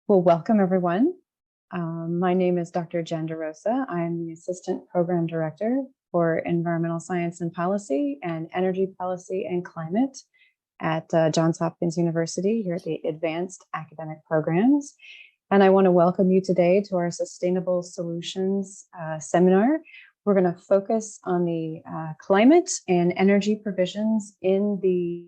Well, welcome everyone. My name is Dr. Rosa. I'm the Assistant Program Director for Environmental Science and Policy and Energy Policy and Climate at Johns Hopkins University here at the Advanced Academic Programs. And I want to welcome you today to our Sustainable Solutions seminar. We're going to focus on the climate and energy provisions in the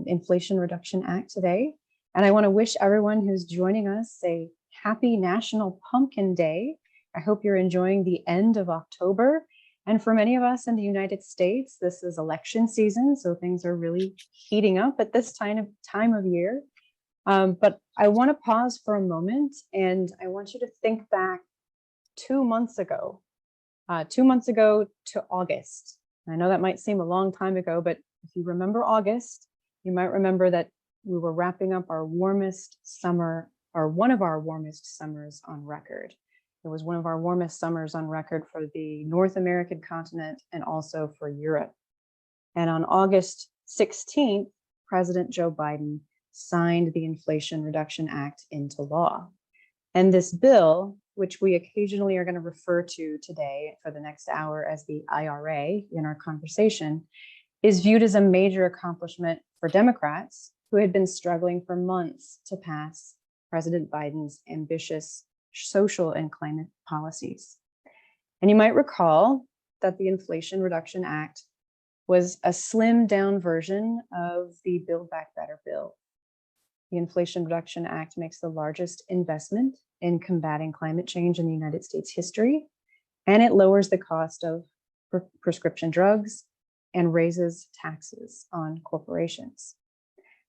Inflation Reduction Act today. And I want to wish everyone who's joining us a happy National Pumpkin Day. I hope you're enjoying the end of October. And for many of us in the United States, this is election season, so things are really heating up at this time of year. But I want to pause for a moment, and I want you to think back 2 months ago. 2 months ago to August. I know that might seem a long time ago, but if you remember August, you might remember that we were wrapping up our warmest summer, or one of our warmest summers on record. It was one of our warmest summers on record for the North American continent and also for Europe. And on August 16th, President Joe Biden signed the Inflation Reduction Act into law. And this bill, which we occasionally are going to refer to today for the next hour as the IRA in our conversation, is viewed as a major accomplishment for Democrats who had been struggling for months to pass President Biden's ambitious social and climate policies. And you might recall that the Inflation Reduction Act was a slimmed down version of the Build Back Better bill. The Inflation Reduction Act makes the largest investment in combating climate change in the United States history, and it lowers the cost of prescription drugs and raises taxes on corporations.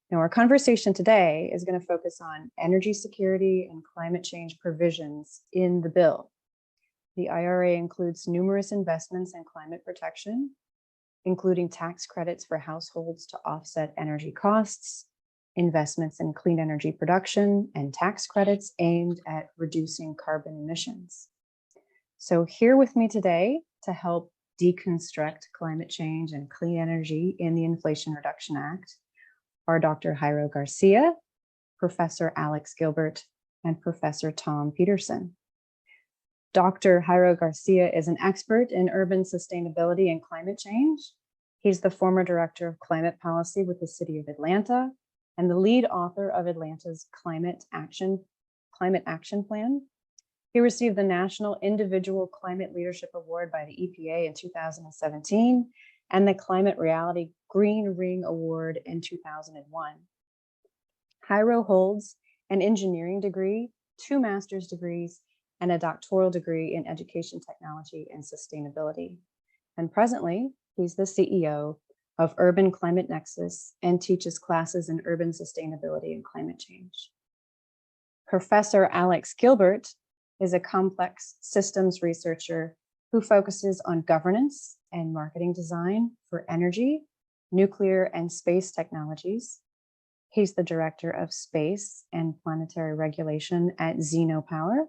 Now, our conversation today is going to focus on energy security and climate change provisions in the bill. The IRA includes numerous investments in climate protection, including tax credits for households to offset energy costs, investments in clean energy production, and tax credits aimed at reducing carbon emissions. So here with me today to help deconstruct climate change and clean energy in the Inflation Reduction Act are Dr. Jairo Garcia, Professor Alex Gilbert, and Professor Tom Peterson. Dr. Jairo Garcia is an expert in urban sustainability and climate change. He's the former director of climate policy with the city of Atlanta and the lead author of Atlanta's Climate Action Plan. He received the National Individual Climate Leadership Award by the EPA in 2017 and the Climate Reality Green Ring Award in 2001. Jairo holds an engineering degree, 2 master's degrees, and a doctoral degree in education technology and sustainability. And presently, he's the CEO of Urban Climate Nexus and teaches classes in urban sustainability and climate change. Professor Alex Gilbert is a complex systems researcher who focuses on governance and marketing design for energy, nuclear, and space technologies. He's the director of space and planetary regulation at Xenopower,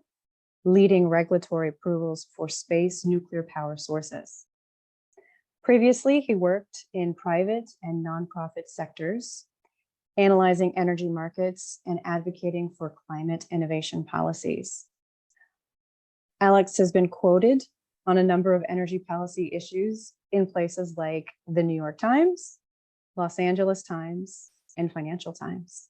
leading regulatory approvals for space nuclear power sources. Previously, he worked in private and nonprofit sectors, analyzing energy markets and advocating for climate innovation policies. Alex has been quoted on a number of energy policy issues in places like the New York Times, Los Angeles Times, and Financial Times.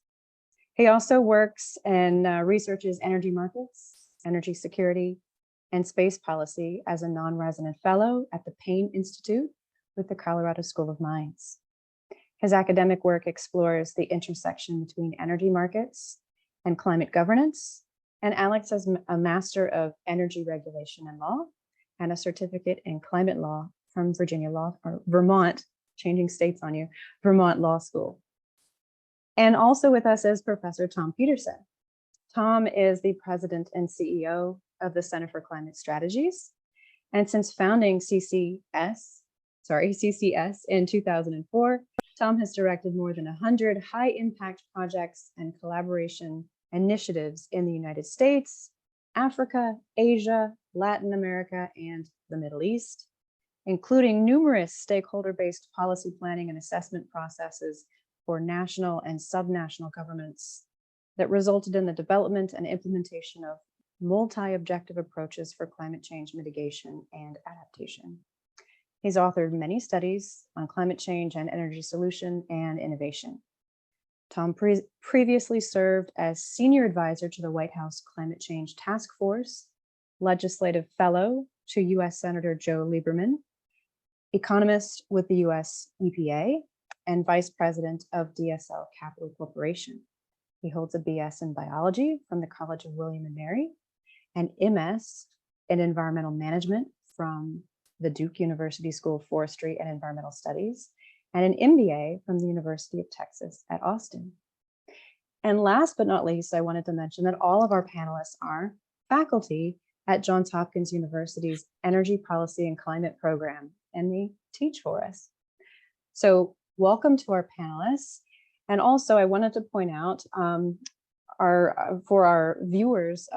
He also works and researches energy markets, energy security, and space policy as a non-resident fellow at the Payne Institute with the Colorado School of Mines. His academic work explores the intersection between energy markets and climate governance, and Alex has a Master of Energy Regulation and Law and a certificate in climate law from Vermont, changing states on you, Vermont Law School. And also with us is Professor Tom Peterson. Tom is the president and CEO of the Center for Climate Strategies. And since founding CCS in 2004, Tom has directed more than 100 high impact projects and collaboration initiatives in the United States, Africa, Asia, Latin America, and the Middle East, including numerous stakeholder-based policy planning and assessment processes for national and subnational governments that resulted in the development and implementation of multi-objective approaches for climate change mitigation and adaptation. He's authored many studies on climate change and energy solution and innovation. Tom previously served as senior advisor to the White House Climate Change Task Force, legislative fellow to US Senator Joe Lieberman, economist with the US EPA, and vice president of DSL Capital Corporation. He holds a BS in biology from the College of William and Mary, an MS in environmental management from the Duke University School of Forestry and Environmental Studies, and an MBA from the University of Texas at Austin. And last but not least, I wanted to mention that all of our panelists are faculty at Johns Hopkins University's Energy Policy and Climate program, and they teach for us. So welcome to our panelists. And also I wanted to point out for our viewers,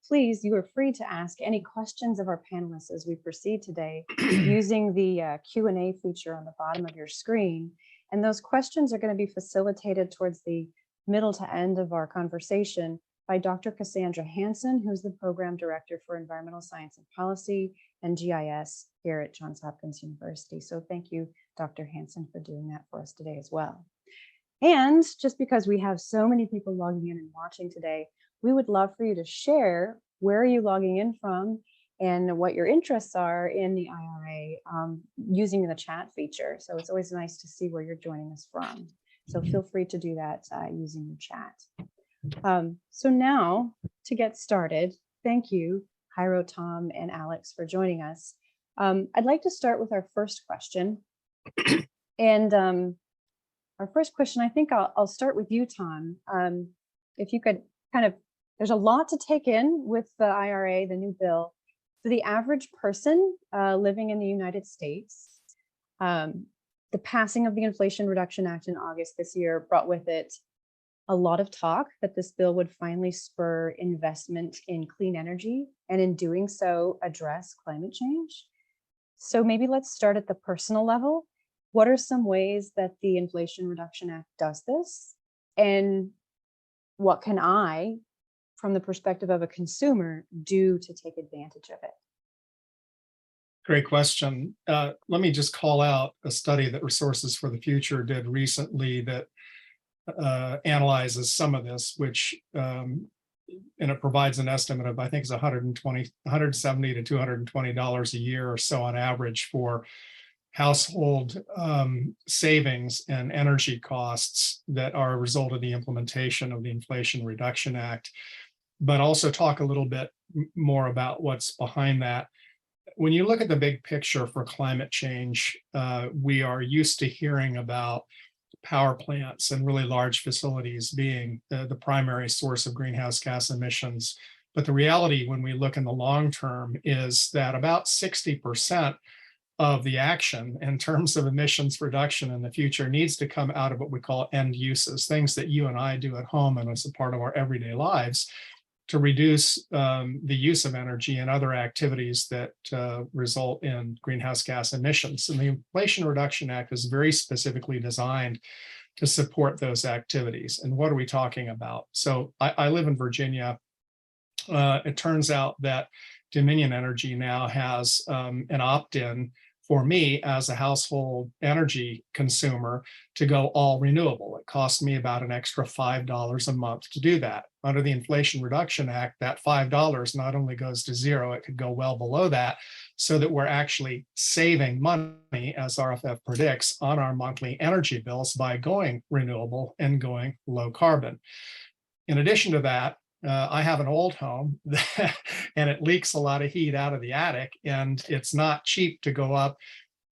please, you are free to ask any questions of our panelists as we proceed today using the Q&A feature on the bottom of your screen. And those questions are going to be facilitated towards the middle to end of our conversation by Dr. Cassandra Hansen, who's the Program Director for Environmental Science and Policy and GIS here at Johns Hopkins University. So thank you, Dr. Hansen, for doing that for us today as well. And just because we have so many people logging in and watching today, we would love for you to share where are you logging in from and what your interests are in the IRA using the chat feature. So it's always nice to see where you're joining us from. So feel free to do that using your chat. So now to get started, thank you, Jairo, Tom, and Alex for joining us. I'd like to start with our first question. And our first question, I think I'll start with you, Tom. If you could there's a lot to take in with the IRA, the new bill. For the average person living in the United States, the passing of the Inflation Reduction Act in August this year brought with it a lot of talk that this bill would finally spur investment in clean energy, and in doing so, address climate change. So maybe let's start at the personal level. What are some ways that the Inflation Reduction Act does this? And what can I, from the perspective of a consumer, do to take advantage of it? Great question. Let me just call out a study that Resources for the Future did recently that analyzes some of this, which and it provides an estimate of, I think it's $170 to $220 a year or so on average for household savings and energy costs that are a result of the implementation of the Inflation Reduction Act, but also talk a little bit more about what's behind that. When you look at the big picture for climate change, we are used to hearing about power plants and really large facilities being the primary source of greenhouse gas emissions. But the reality when we look in the long term is that about 60% of the action in terms of emissions reduction in the future needs to come out of what we call end uses, things that you and I do at home and as a part of our everyday lives to reduce the use of energy and other activities that result in greenhouse gas emissions. And the Inflation Reduction Act is very specifically designed to support those activities. And what are we talking about? So I live in Virginia. It turns out that Dominion Energy now has an opt-in for me as a household energy consumer to go all renewable. It costs me about an extra $5 a month to do that. Under the Inflation Reduction Act, that $5 not only goes to zero, it could go well below that, so that we're actually saving money, as RFF predicts, on our monthly energy bills by going renewable and going low carbon. In addition to that, I have an old home and it leaks a lot of heat out of the attic, and it's not cheap to go up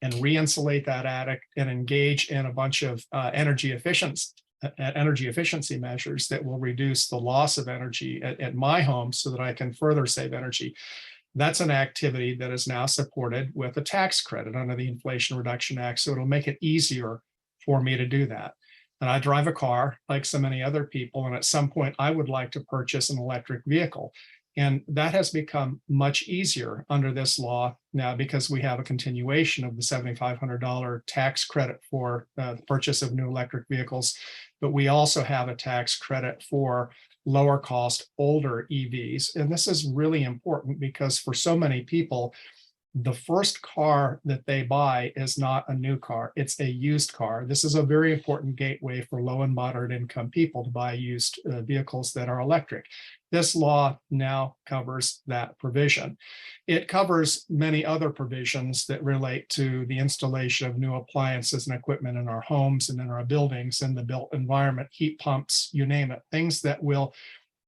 and re-insulate that attic and engage in a bunch of energy efficiency measures that will reduce the loss of energy at my home so that I can further save energy. That's an activity that is now supported with a tax credit under the Inflation Reduction Act, so it'll make it easier for me to do that. And I drive a car like so many other people, and at some point I would like to purchase an electric vehicle. And that has become much easier under this law now because we have a continuation of the $7,500 tax credit for the purchase of new electric vehicles. But we also have a tax credit for lower cost, older EVs. And this is really important because for so many people, the first car that they buy is not a new car, it's a used car. This is a very important gateway for low and moderate income people to buy used vehicles that are electric. This law now covers that provision. It covers many other provisions that relate to the installation of new appliances and equipment in our homes and in our buildings, in the built environment, heat pumps, you name it, things that will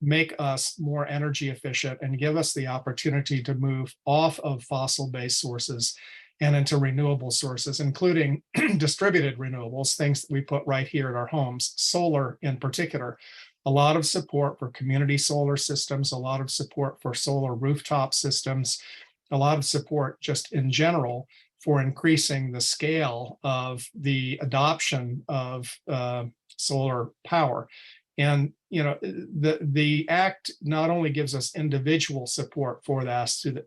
make us more energy efficient and give us the opportunity to move off of fossil-based sources and into renewable sources, including distributed renewables, things that we put right here at our homes, solar in particular. A lot of support for community solar systems, a lot of support for solar rooftop systems, a lot of support just in general for increasing the scale of the adoption of solar power. And the act not only gives us individual support for this through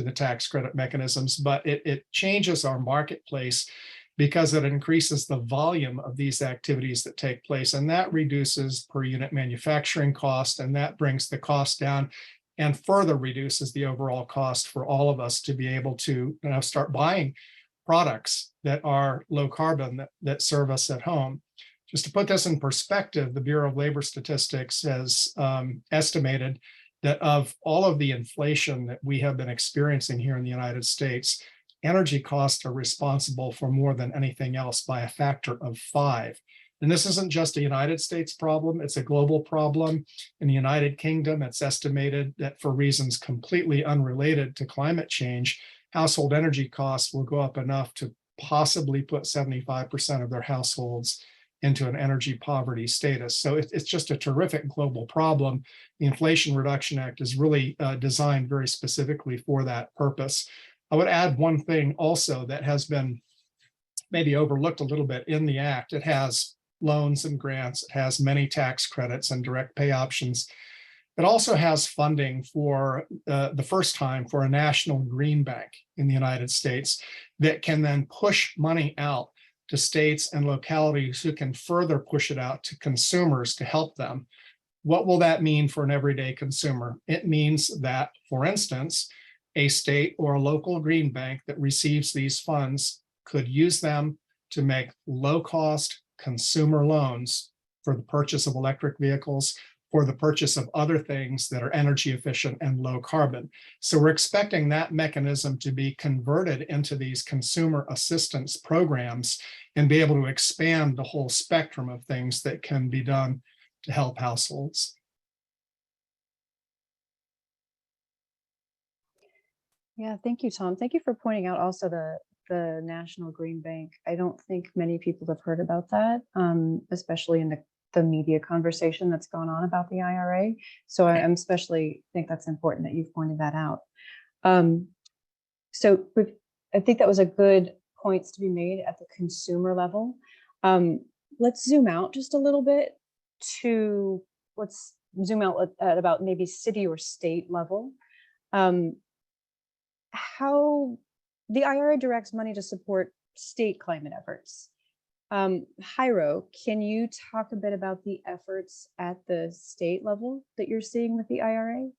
the tax credit mechanisms, but it changes our marketplace because it increases the volume of these activities that take place, and that reduces per unit manufacturing cost, and that brings the cost down and further reduces the overall cost for all of us to be able to start buying products that are low carbon that serve us at home. Just to put this in perspective, the Bureau of Labor Statistics has estimated that of all of the inflation that we have been experiencing here in the United States, energy costs are responsible for more than anything else by a factor of 5. And this isn't just a United States problem, it's a global problem. In the United Kingdom, it's estimated that for reasons completely unrelated to climate change, household energy costs will go up enough to possibly put 75% of their households into an energy poverty status. So it's just a terrific global problem. The Inflation Reduction Act is really designed very specifically for that purpose. I would add one thing also that has been maybe overlooked a little bit in the act. It has loans and grants, it has many tax credits and direct pay options. It also has funding for the first time for a national green bank in the United States that can then push money out to states and localities who can further push it out to consumers to help them. What will that mean for an everyday consumer? It means that, for instance, a state or a local green bank that receives these funds could use them to make low-cost consumer loans for the purchase of electric vehicles, for the purchase of other things that are energy efficient and low carbon. So we're expecting that mechanism to be converted into these consumer assistance programs and be able to expand the whole spectrum of things that can be done to help households. Yeah, thank you, Tom. Thank you for pointing out also the National Green Bank. I don't think many people have heard about that, especially in the media conversation that's gone on about the IRA. So I'm especially think that's important that you've pointed that out. So I think that was a good points to be made at the consumer level. Let's zoom out just a little bit let's zoom out at about maybe city or state level. How the IRA directs money to support state climate efforts. Jairo, can you talk a bit about the efforts at the state level that you're seeing with the IRA?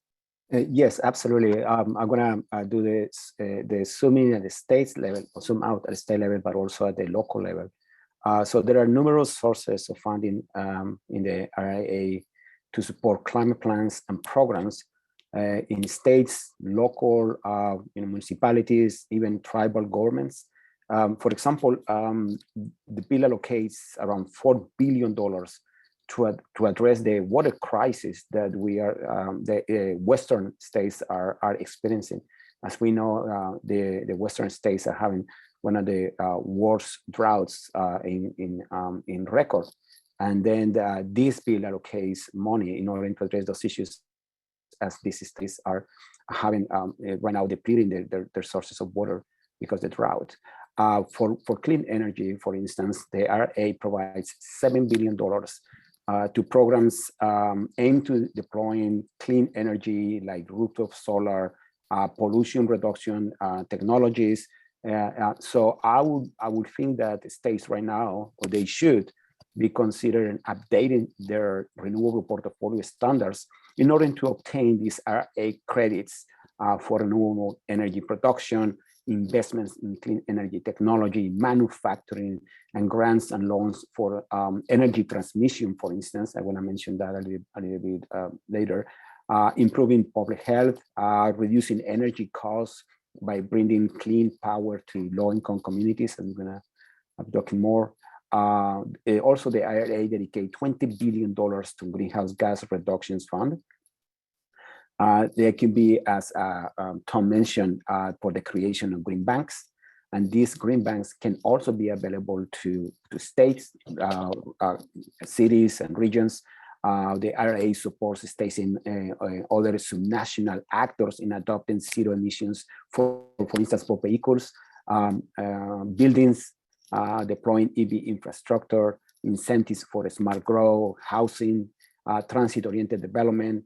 Yes, absolutely. I'm going to do the zoom in at the state level, or zoom out at the state level, but also at the local level. So there are numerous sources of funding in the IRA to support climate plans and programs in states, local, municipalities, even tribal governments. For example, the bill allocates around $4 billion to address the water crisis that the Western states are experiencing. As we know, the Western states are having one of the worst droughts in record. And then this bill allocates money in order to address those issues, as these states are having right now depleting their sources of water because of the drought. For clean energy, for instance, the IRA provides $7 billion to programs aimed to deploying clean energy like rooftop solar, pollution reduction technologies. So I would think that the states right now, or they should be considering updating their renewable portfolio standards in order to obtain these RA credits for renewable energy production, investments in clean energy technology, manufacturing, and grants and loans for energy transmission, for instance. I want to mention that a little bit later. Improving public health, reducing energy costs by bringing clean power to low-income communities. I'm gonna be talking more. Also, the IRA dedicated $20 billion to greenhouse gas reductions fund. There can be, as Tom mentioned, for the creation of green banks. And these green banks can also be available to states, cities, and regions. The IRA supports states and other subnational actors in adopting zero emissions, for instance, for vehicles, buildings, deploying EV infrastructure, incentives for smart growth, housing, transit-oriented development.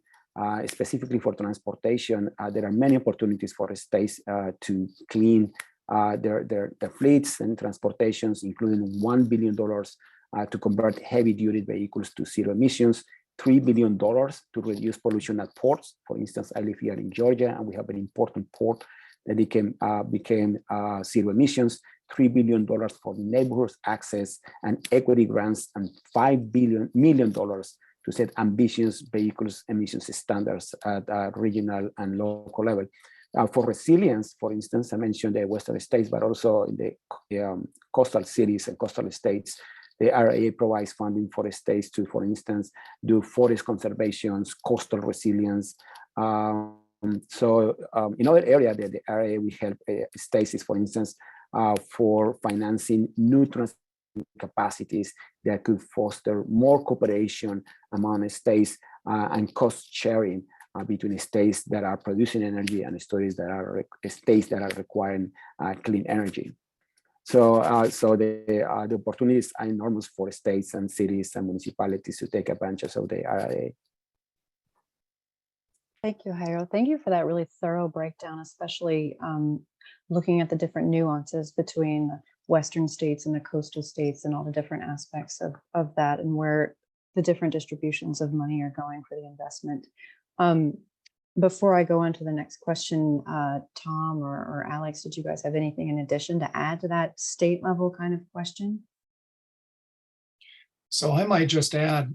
Specifically for transportation, there are many opportunities for states to clean their fleets and transportations, including $1 billion to convert heavy-duty vehicles to zero emissions, $3 billion to reduce pollution at ports. For instance, I live here in Georgia, and we have an important port that became zero emissions, $3 billion for neighborhoods access and equity grants, and $5 million to set ambitious vehicles emissions standards at regional and local level. For resilience, for instance, I mentioned the Western states, but also in the coastal cities and coastal states, the IRA provides funding for the states to, for instance, do forest conservations, coastal resilience. In other areas, the IRA will help states, for instance, for financing new transport capacities that could foster more cooperation among states and cost sharing between states that are producing energy and states that are requiring clean energy. So the opportunities are enormous for states and cities and municipalities to take advantage of the IRA. Thank you, Jairo. Thank you for that really thorough breakdown, especially looking at the different nuances between the Western states and the coastal states and all the different aspects of that and where the different distributions of money are going for the investment. Before I go on to the next question, Tom or Alex, did you guys have anything in addition to add to that state level kind of question? So I might just add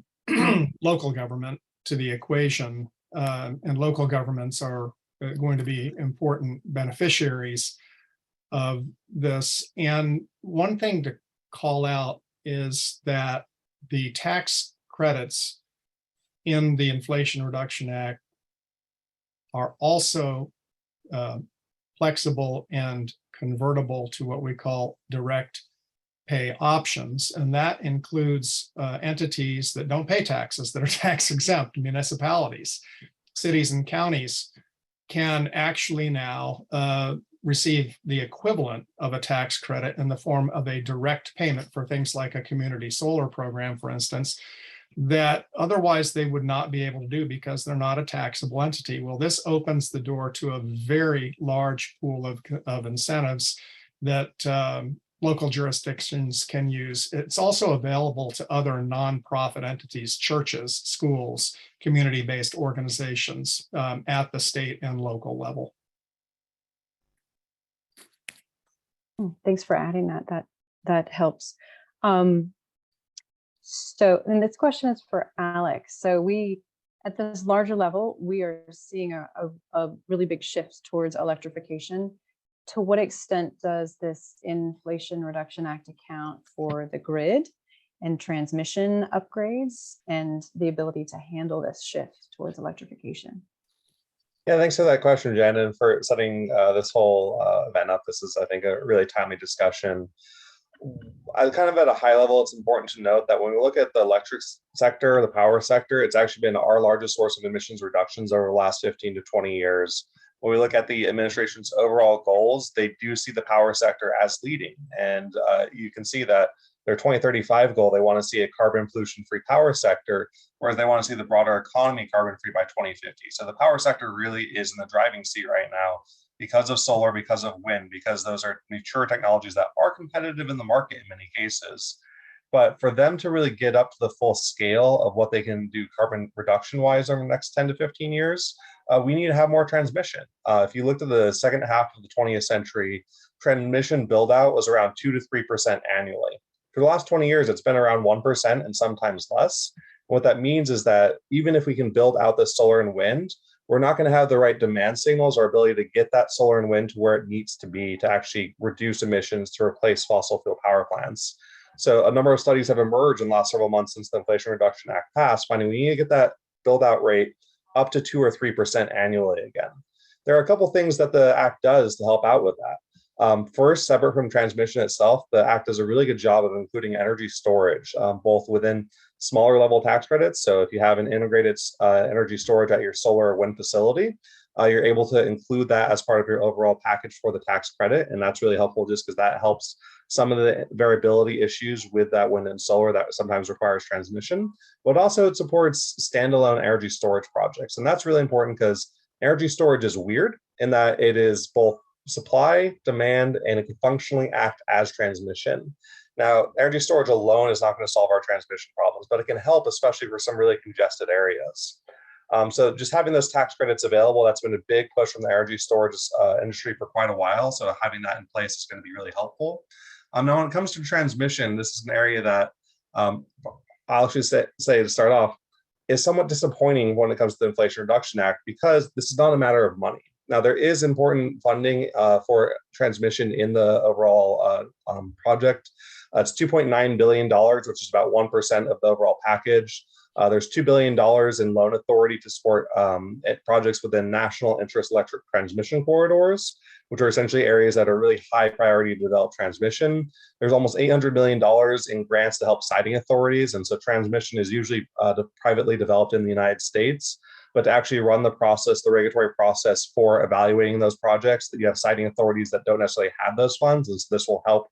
local government to the equation, and local governments are going to be important beneficiaries of this. And one thing to call out is that the tax credits in the Inflation Reduction Act are also flexible and convertible to what we call direct pay options. And that includes entities that don't pay taxes, that are tax exempt. Municipalities, cities, and counties can actually now receive the equivalent of a tax credit in the form of a direct payment for things like a community solar program, for instance, that otherwise they would not be able to do because they're not a taxable entity. Well, this opens the door to a very large pool of incentives that local jurisdictions can use. It's also available to other nonprofit entities, churches, schools, community-based organizations at the state and local level. Thanks for adding that. That helps. So, and this question is for Alex. So we, at this larger level, we are seeing a really big shift towards electrification. To what extent does this Inflation Reduction Act account for the grid and transmission upgrades and the ability to handle this shift towards electrification? Yeah, thanks for that question, Jen, and for setting this whole event up. This is, I think, a really timely discussion. Kind of at a high level, it's important to note that when we look at the electric sector, the power sector, it's actually been our largest source of emissions reductions over the last 15 to 20 years. When we look at the administration's overall goals, they do see the power sector as leading. And you can see that their 2035 goal, they want to see a carbon pollution-free power sector, whereas they want to see the broader economy carbon-free by 2050. So the power sector really is in the driving seat right now because of solar, because of wind, because those are mature technologies that are competitive in the market in many cases. But for them to really get up to the full scale of what they can do carbon reduction wise over the next 10 to 15 years, we need to have more transmission. If you looked at the second half of the 20th century, transmission build out was around 2 to 3% annually. For the last 20 years, it's been around 1% and sometimes less. What that means is that even if we can build out the solar and wind, we're not going to have the right demand signals or ability to get that solar and wind to where it needs to be to actually reduce emissions to replace fossil fuel power plants. So a number of studies have emerged in the last several months since the Inflation Reduction Act passed, finding we need to get that build out rate up to 2 or 3% annually again. There are a couple things that the Act does to help out with that. First, separate from transmission itself, the Act does a really good job of including energy storage, both within smaller level tax credits. So if you have an integrated energy storage at your solar or wind facility, you're able to include that as part of your overall package for the tax credit. And that's really helpful just because that helps some of the variability issues with that wind and solar that sometimes requires transmission, but also it supports standalone energy storage projects. And that's really important because energy storage is weird in that it is both supply, demand, and it can functionally act as transmission. Now, energy storage alone is not going to solve our transmission problems, but it can help, especially for some really congested areas. So just having those tax credits available, that's been a big push from the energy storage industry for quite a while. So having that in place is going to be really helpful. Now, when it comes to transmission, this is an area that I'll actually say to start off is somewhat disappointing when it comes to the Inflation Reduction Act because this is not a matter of money. Now, there is important funding for transmission in the overall project. It's $2.9 billion, which is about 1% of the overall package. There's $2 billion in loan authority to support projects within national interest electric transmission corridors, which are essentially areas that are really high priority to develop transmission. There's almost $800 million in grants to help siting authorities. And so transmission is usually privately developed in the United States. But to actually run the process, the regulatory process for evaluating those projects, that you have siting authorities that don't necessarily have those funds. And so this will help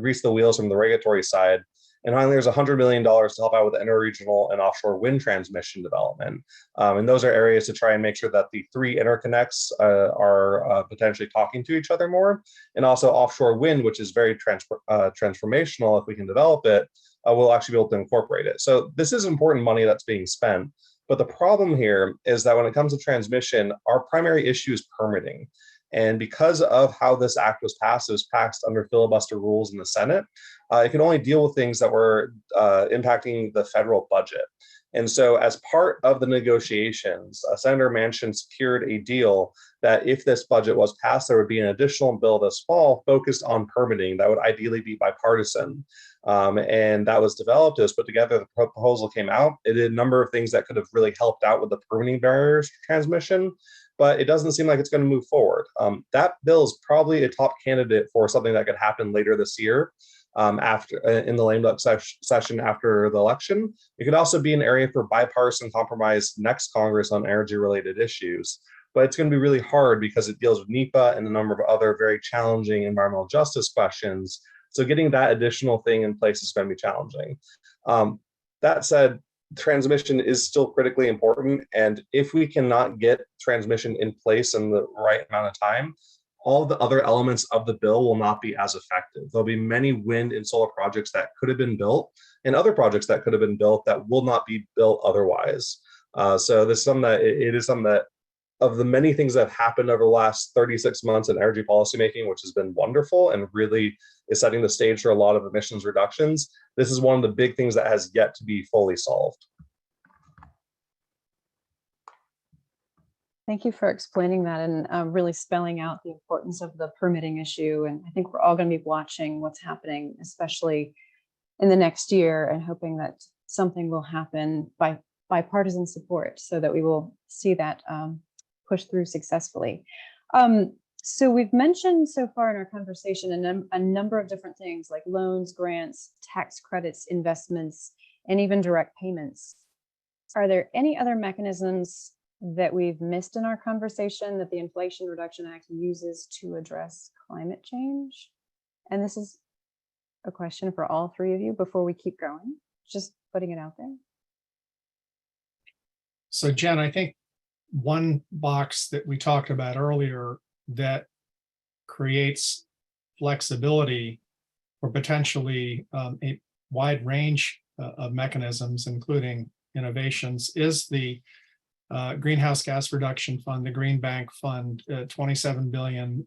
grease the wheels from the regulatory side. And finally, there's $100 million to help out with the interregional and offshore wind transmission development. And those are areas to try and make sure that the three interconnects are potentially talking to each other more. And also offshore wind, which is very transformational if we can develop it, we'll actually be able to incorporate it. So this is important money that's being spent. But the problem here is that when it comes to transmission, our primary issue is permitting. And because of how this act was passed, it was passed under filibuster rules in the Senate. It can only deal with things that were impacting the federal budget. And so as part of the negotiations, Senator Manchin secured a deal that if this budget was passed, there would be an additional bill this fall focused on permitting that would ideally be bipartisan. And that was developed, it was put together, the proposal came out. It did a number of things that could have really helped out with the permitting barriers for transmission, but it doesn't seem like it's going to move forward. That bill is probably a top candidate for something that could happen later this year. After in the lame duck session after the election. It could also be an area for bipartisan compromise next Congress on energy-related issues. But it's going to be really hard because it deals with NEPA and a number of other very challenging environmental justice questions. So getting that additional thing in place is going to be challenging. That said, transmission is still critically important. And if we cannot get transmission in place in the right amount of time, all the other elements of the bill will not be as effective. There'll be many wind and solar projects that could have been built and other projects that could have been built that will not be built otherwise. So this is something that it is something that of the many things that have happened over the last 36 months in energy policymaking, which has been wonderful and really is setting the stage for a lot of emissions reductions, this is one of the big things that has yet to be fully solved. Thank you for explaining that and really spelling out the importance of the permitting issue. And I think we're all going to be watching what's happening, especially in the next year, and hoping that something will happen by bipartisan support so that we will see that push through successfully. So we've mentioned so far in our conversation a number of different things like loans, grants, tax credits, investments, and even direct payments. Are there any other mechanisms that we've missed in our conversation that the Inflation Reduction Act uses to address climate change? And this is a question for all three of you before we keep going, just putting it out there. So Jen, I think one box that we talked about earlier that creates flexibility or potentially wide range of mechanisms, including innovations, is the Greenhouse Gas Reduction Fund, the Green Bank Fund, 27 billion,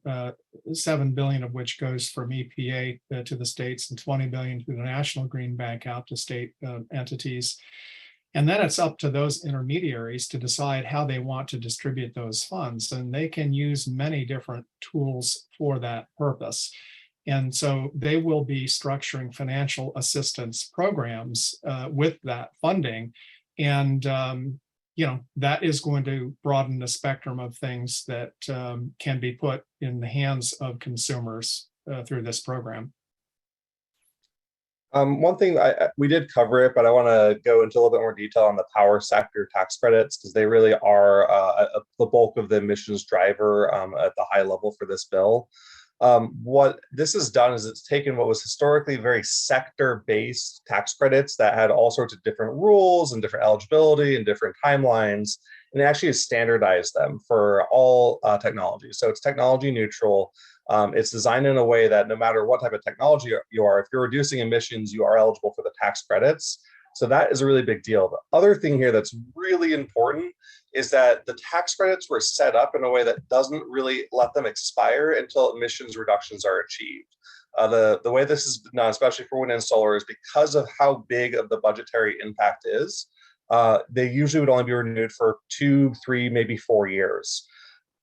7 billion of which goes from EPA to the states, and 20 billion to the National Green Bank out to state entities. And then it's up to those intermediaries to decide how they want to distribute those funds. And they can use many different tools for that purpose. And so they will be structuring financial assistance programs with that funding. And that is going to broaden the spectrum of things that can be put in the hands of consumers through this program. One thing we did cover it, but I want to go into a little bit more detail on the power sector tax credits, because they really are the bulk of the emissions driver at the high level for this bill. What this has done is it's taken what was historically very sector-based tax credits that had all sorts of different rules and different eligibility and different timelines, and it actually has standardized them for all technologies. So it's technology neutral. It's designed in a way that no matter what type of technology you are, if you're reducing emissions, you are eligible for the tax credits. So that is a really big deal. The other thing here that's really important is that the tax credits were set up in a way that doesn't really let them expire until emissions reductions are achieved. The way this is done, especially for wind and solar, is because of how big of the budgetary impact is, they usually would only be renewed for 2, 3, maybe 4 years.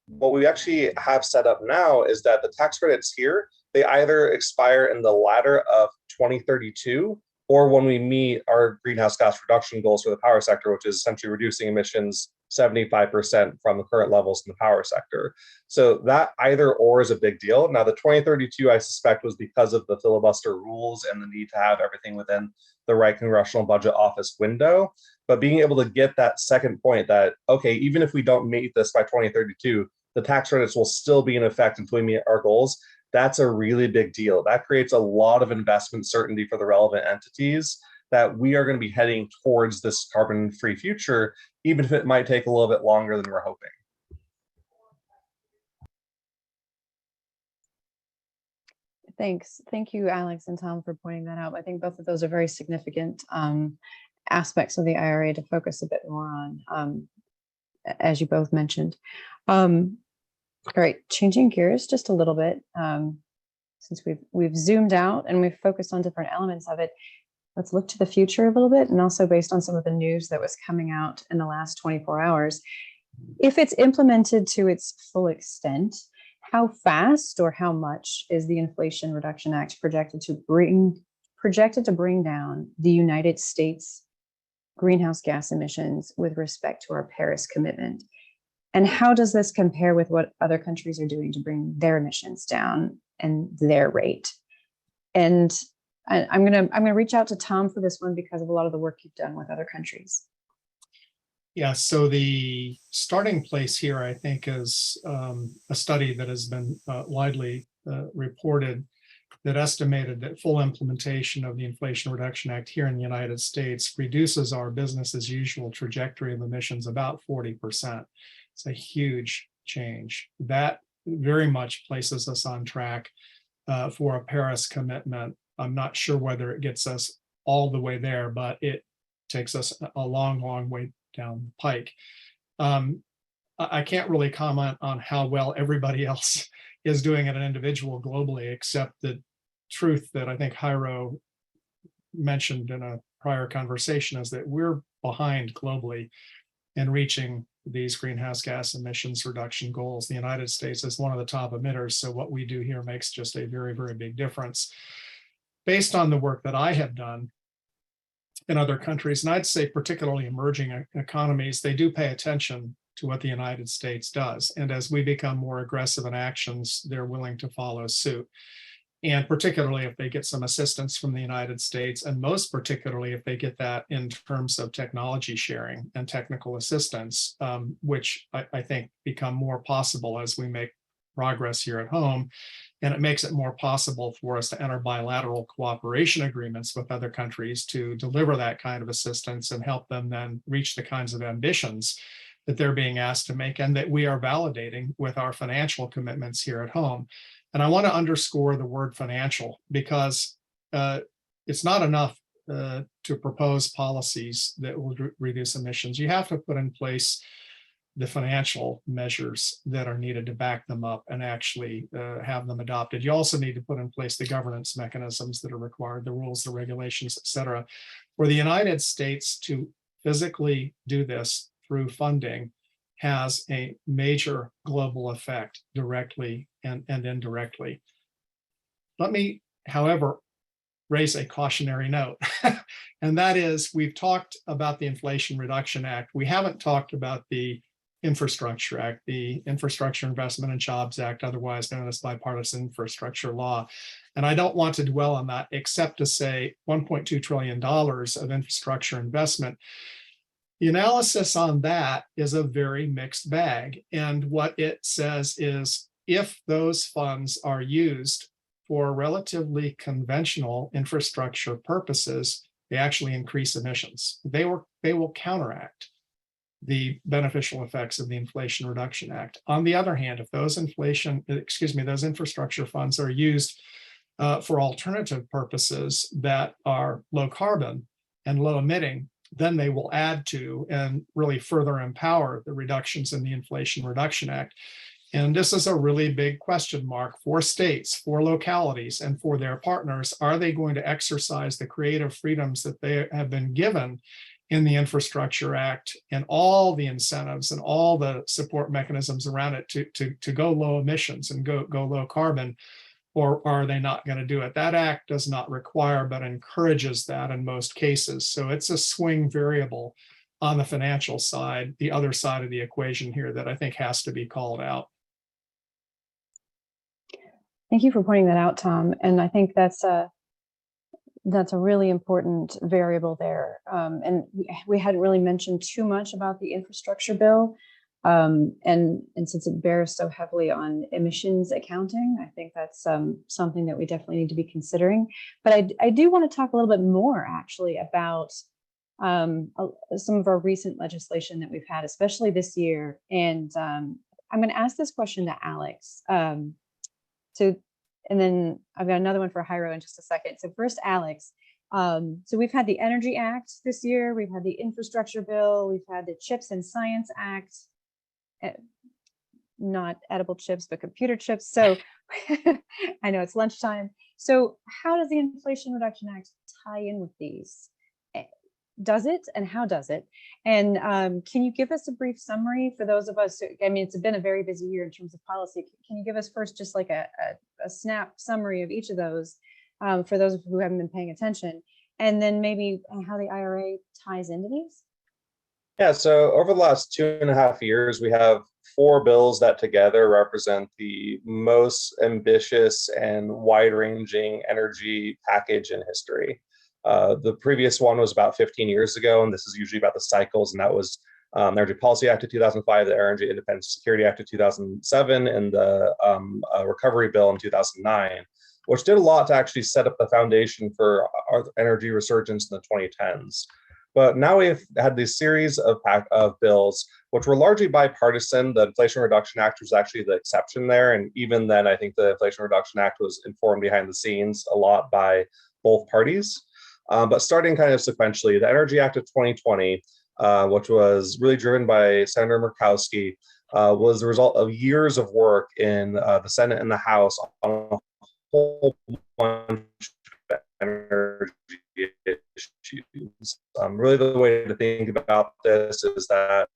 What we actually have set up now is that the tax credits here, they either expire in the latter of 2032 or when we meet our greenhouse gas reduction goals for the power sector, which is essentially reducing emissions 75% from the current levels in the power sector. So that either or is a big deal. Now, the 2032, I suspect, was because of the filibuster rules and the need to have everything within the right congressional budget office window. But being able to get that second point that, okay, even if we don't meet this by 2032, the tax credits will still be in effect until we meet our goals. That's a really big deal. That creates a lot of investment certainty for the relevant entities that we are going to be heading towards this carbon-free future, even if it might take a little bit longer than we're hoping. Thanks. Thank you, Alex and Tom, for pointing that out. I think both of those are very significant aspects of the IRA to focus a bit more on, as you both mentioned. All right, changing gears just a little bit, since we've zoomed out and we've focused on different elements of it. Let's look to the future a little bit, and also based on some of the news that was coming out in the last 24 hours. If it's implemented to its full extent, how fast or how much is the Inflation Reduction Act projected to bring down the United States greenhouse gas emissions with respect to our Paris commitment? And how does this compare with what other countries are doing to bring their emissions down and their rate? And I'm gonna reach out to Tom for this one because of a lot of the work you've done with other countries. Yeah, so the starting place here, I think, is a study that has been widely reported that estimated that full implementation of the Inflation Reduction Act here in the United States reduces our business as usual trajectory of emissions about 40%. It's a huge change. That very much places us on track for a Paris commitment. I'm not sure whether it gets us all the way there, but it takes us a long, long way down the pike. I can't really comment on how well everybody else is doing at an individual globally, except the truth that I think Jairo mentioned in a prior conversation is that we're behind globally in reaching these greenhouse gas emissions reduction goals. The United States is one of the top emitters, so what we do here makes just a very, very big difference. Based on the work that I have done in other countries, and I'd say particularly emerging economies, they do pay attention to what the United States does. And as we become more aggressive in actions, they're willing to follow suit. And particularly if they get some assistance from the United States, and most particularly if they get that in terms of technology sharing and technical assistance, which I think become more possible as we make progress here at home. And it makes it more possible for us to enter bilateral cooperation agreements with other countries to deliver that kind of assistance and help them then reach the kinds of ambitions that they're being asked to make and that we are validating with our financial commitments here at home. And I want to underscore the word financial because it's not enough to propose policies that will reduce emissions, you have to put in place the financial measures that are needed to back them up and actually have them adopted. You also need to put in place the governance mechanisms that are required, the rules, the regulations, et cetera. For the United States to physically do this through funding has a major global effect directly and indirectly. Let me, however, raise a cautionary note. And that is, we've talked about the Inflation Reduction Act. We haven't talked about the Infrastructure Act, the Infrastructure Investment and Jobs Act, otherwise known as bipartisan infrastructure law. And I don't want to dwell on that except to say $1.2 trillion of infrastructure investment. The analysis on that is a very mixed bag. And what it says is, if those funds are used for relatively conventional infrastructure purposes, they actually increase emissions. They will counteract the beneficial effects of the Inflation Reduction Act. On the other hand, if those those infrastructure funds are used for alternative purposes that are low carbon and low emitting, then they will add to and really further empower the reductions in the Inflation Reduction Act. And this is a really big question mark for states, for localities, and for their partners. Are they going to exercise the creative freedoms that they have been given in the Infrastructure Act and all the incentives and all the support mechanisms around it to go low emissions and go low carbon, or are they not going to do it? That act does not require, but encourages that in most cases. So it's a swing variable on the financial side, the other side of the equation here, that I think has to be called out. Thank you for pointing that out, Tom. And I think that's a really important variable there. And we hadn't really mentioned too much about the infrastructure bill. And since it bears so heavily on emissions accounting, I think that's something that we definitely need to be considering. But I do want to talk a little bit more actually about some of our recent legislation that we've had, especially this year. And I'm going to ask this question to Alex. And then I've got another one for Jairo in just a second. So first, Alex. So we've had the Energy Act this year. We've had the Infrastructure Bill. We've had the Chips and Science Act. Not edible chips, but computer chips. So I know it's lunchtime. So how does the Inflation Reduction Act tie in with these? Does it, and how does it? And can you give us a brief summary for those of us? I mean, it's been a very busy year in terms of policy. Can you give us first just like a snap summary of each of those for those who haven't been paying attention, and then maybe how the IRA ties into these? Yeah, so over the last 2.5 years, we have 4 bills that together represent the most ambitious and wide-ranging energy package in history. The previous one was about 15 years ago, and this is usually about the cycles, and that was the Energy Policy Act of 2005, the Energy Independence Security Act of 2007, and the Recovery Bill in 2009, which did a lot to actually set up the foundation for our energy resurgence in the 2010s. But now we've had this series of bills, which were largely bipartisan. The Inflation Reduction Act was actually the exception there. And even then, I think the Inflation Reduction Act was informed behind the scenes a lot by both parties. But starting kind of sequentially, the Energy Act of 2020, which was really driven by Senator Murkowski, was the result of years of work in the Senate and the House on a whole bunch of energy issues. Really, the way to think about this is that